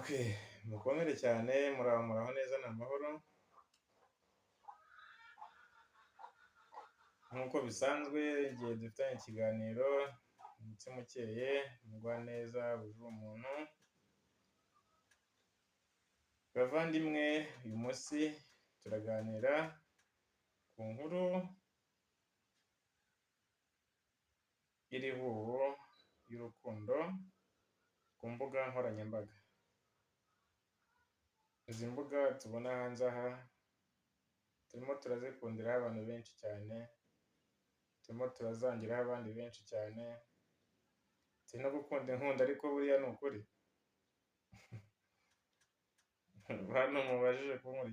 Okay, mukomere cyane muraho neza ni amahoro, nk'uko bisanzwe igihe dufitanye ikiganiro umutima ukeye, umugwaneza wuje umuntu, bavandimwe uyu munsi turaganira ku nkuru y'irihuho y'urukundo ku mbuga nkoranyambaga. Izi mbuga tubona hanze aha turimo turazikundiraho abantu benshi cyane, turimo turazangiraho abandi benshi cyane, turi no gukunda inkunda ariko buriya ni ukuri bantu mubashije kunkurikira